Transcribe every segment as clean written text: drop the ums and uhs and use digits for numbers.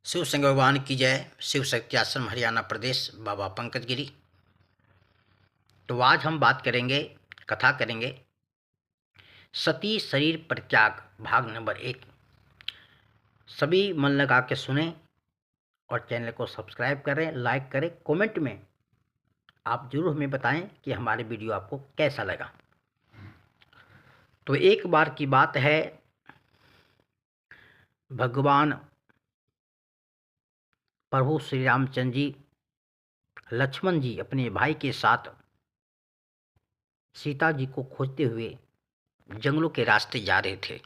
शिव शंकर भगवान की जय। शिव शक्ति आश्रम हरियाणा प्रदेश, बाबा पंकज गिरी। तो आज हम बात करेंगे, कथा करेंगे सती शरीर परित्याग भाग नंबर 1। सभी मन लगा के सुने और चैनल को सब्सक्राइब करें, लाइक करें। कमेंट में आप जरूर हमें बताएं कि हमारे वीडियो आपको कैसा लगा। तो एक बार की बात है, भगवान प्रभु श्री रामचंद्र जी, लक्ष्मण जी अपने भाई के साथ सीता जी को खोजते हुए जंगलों के रास्ते जा रहे थे।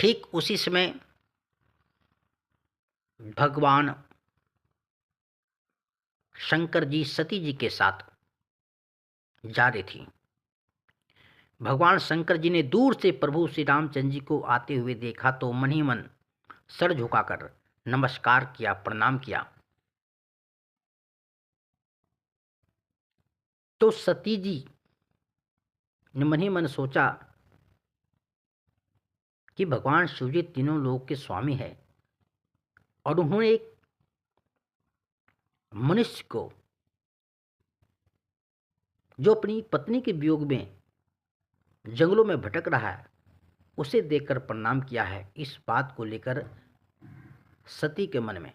ठीक उसी समय भगवान शंकर जी सती जी के साथ जा रही थी। भगवान शंकर जी ने दूर से प्रभु श्री रामचंद्र जी को आते हुए देखा तो मन ही मन सर झुकाकर नमस्कार किया, प्रणाम किया। तो सती जी ने मन ही मन सोचा कि भगवान शिव जी तीनों लोक के स्वामी है और उन्होंने एक मनुष्य को जो अपनी पत्नी के वियोग में जंगलों में भटक रहा है उसे देखकर प्रणाम किया है। इस बात को लेकर सती के मन में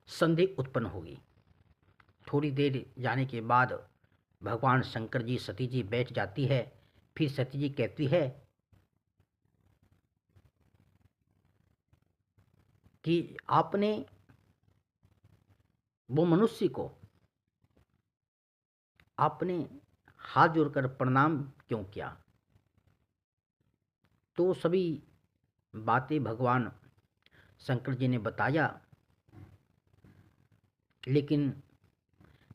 संदेह उत्पन्न होगी। थोड़ी देर जाने के बाद भगवान शंकर जी, सती जी बैठ जाती है। फिर सती जी कहती है कि आपने वो मनुष्य को आपने हाथ जोड़कर प्रणाम क्यों किया। तो सभी बातें भगवान शंकर जी ने बताया, लेकिन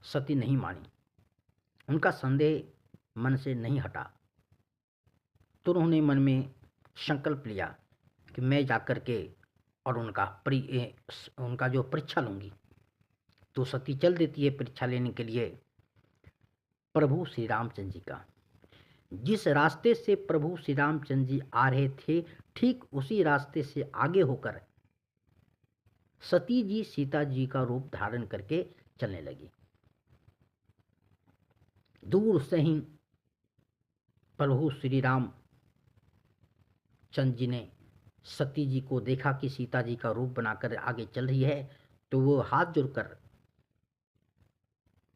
सती नहीं मानी। उनका संदेह मन से नहीं हटा। तो उन्होंने मन में संकल्प लिया कि मैं जाकर के और उनका जो परीक्षा लूँगी। तो सती चल देती है परीक्षा लेने के लिए प्रभु श्री रामचंद्र जी का। जिस रास्ते से प्रभु श्री रामचंद्र जी आ रहे थे, ठीक उसी रास्ते से आगे होकर सती जी सीता जी का रूप धारण करके चलने लगी। दूर से ही प्रभु श्री राम चंद्र जी ने सती जी को देखा कि सीता जी का रूप बनाकर आगे चल रही है। तो वो हाथ जोड़कर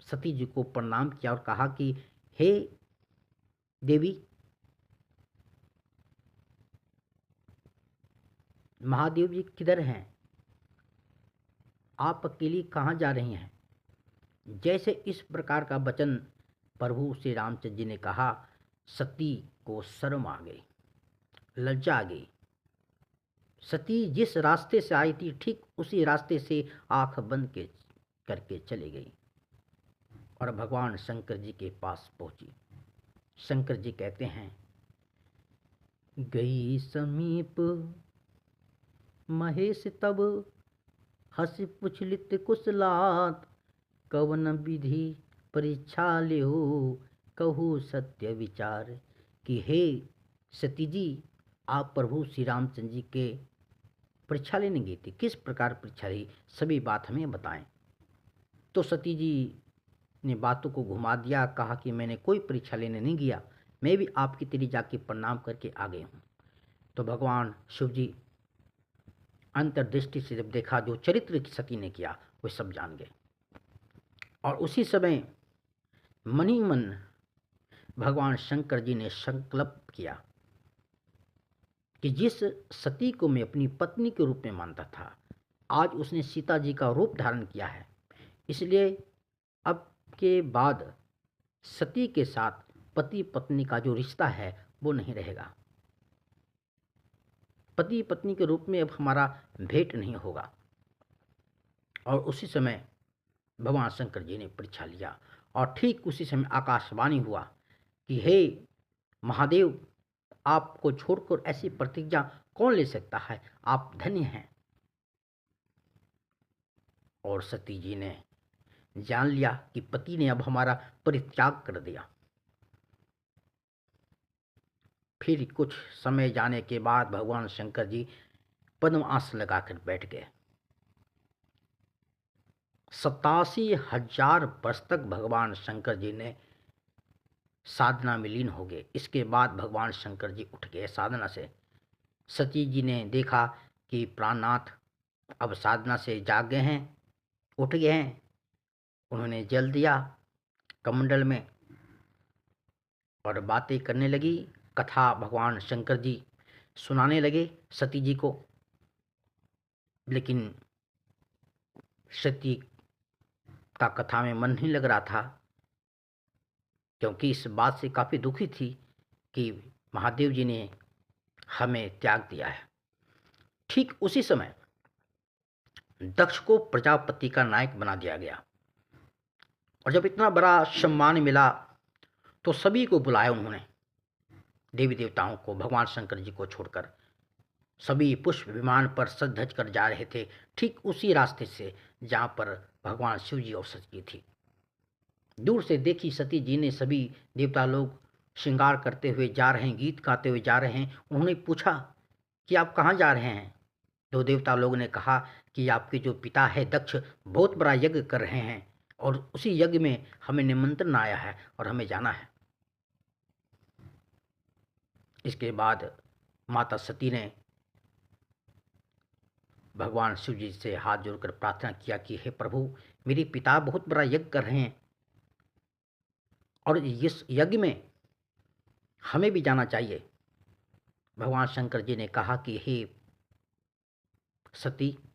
सती जी को प्रणाम किया और कहा कि हे देवी, महादेव जी किधर हैं? आप अकेली कहाँ जा रही हैं? जैसे इस प्रकार का वचन प्रभु श्री रामचंद्र जी ने कहा, सती को शर्म आ गई, लज्जा आ गई। सती जिस रास्ते से आई थी ठीक उसी रास्ते से आंख बंद के करके चली गई और भगवान शंकर जी के पास पहुंची। शंकर जी कहते हैं, गई समीप महेश तब, हंस पुछलित कुशलात, कवन विधि परीक्षा लियो, कहू सत्य विचार। कि हे सती जी, आप प्रभु श्री रामचंद्र जी के परीक्षा लेने गई थी, किस प्रकार परीक्षा रही, सभी बात हमें बताएं। तो सती जी ने बातों को घुमा दिया, कहा कि मैंने कोई परीक्षा लेने नहीं गया, मैं भी आपकी तेरी जाके प्रणाम करके आ गई हूँ। तो भगवान शिव जी अंतर्दृष्टि से जब देखा, जो चरित्र की सती ने किया वो सब जान गए। और उसी समय मन ही मन भगवान शंकर जी ने संकल्प किया कि जिस सती को मैं अपनी पत्नी के रूप में मानता था, आज उसने सीता जी का रूप धारण किया है, इसलिए अब के बाद सती के साथ पति पत्नी का जो रिश्ता है वो नहीं रहेगा। पति पत्नी के रूप में अब हमारा भेंट नहीं होगा। और उसी समय भगवान शंकर जी ने परीक्षा लिया और ठीक उसी समय आकाशवाणी हुआ कि हे महादेव, आपको छोड़कर ऐसी प्रतिज्ञा कौन ले सकता है, आप धन्य हैं। और सती जी ने जान लिया कि पति ने अब हमारा परित्याग कर दिया। फिर कुछ समय जाने के बाद भगवान शंकर जी पद्म आसन लगाकर बैठ गए। 87,000 वर्ष तक भगवान शंकर जी ने साधना में लीन हो गए। इसके बाद भगवान शंकर जी उठ गए साधना से। सती जी ने देखा कि प्राणनाथ अब साधना से जाग गए हैं, उठ गए हैं। उन्होंने जल दिया कमंडल में और बातें करने लगी। कथा भगवान शंकर जी सुनाने लगे सती जी को। लेकिन सती का कथा में मन नहीं लग रहा था, क्योंकि इस बात से काफ़ी दुखी थी कि महादेव जी ने हमें त्याग दिया है। ठीक उसी समय दक्ष को प्रजापति का नायक बना दिया गया, और जब इतना बड़ा सम्मान मिला तो सभी को बुलाया उन्होंने, देवी देवताओं को, भगवान शंकर जी को छोड़कर। सभी पुष्प विमान पर सज धज कर जा रहे थे, ठीक उसी रास्ते से जहाँ पर भगवान शिव जी अवसर की थी। दूर से देखी सती जी ने सभी देवता लोग श्रृंगार करते हुए जा रहे हैं, गीत गाते हुए जा रहे हैं। उन्होंने पूछा कि आप कहाँ जा रहे हैं? तो देवता लोगों ने कहा कि आपके जो पिता है दक्ष बहुत बड़ा यज्ञ कर रहे हैं, और उसी यज्ञ में हमें निमंत्रण आया है और हमें जाना है। इसके बाद माता सती ने भगवान शिव जी से हाथ जोड़कर प्रार्थना किया कि हे प्रभु, मेरे पिता बहुत बड़ा यज्ञ कर रहे हैं और इस यज्ञ में हमें भी जाना चाहिए। भगवान शंकर जी ने कहा कि हे सती,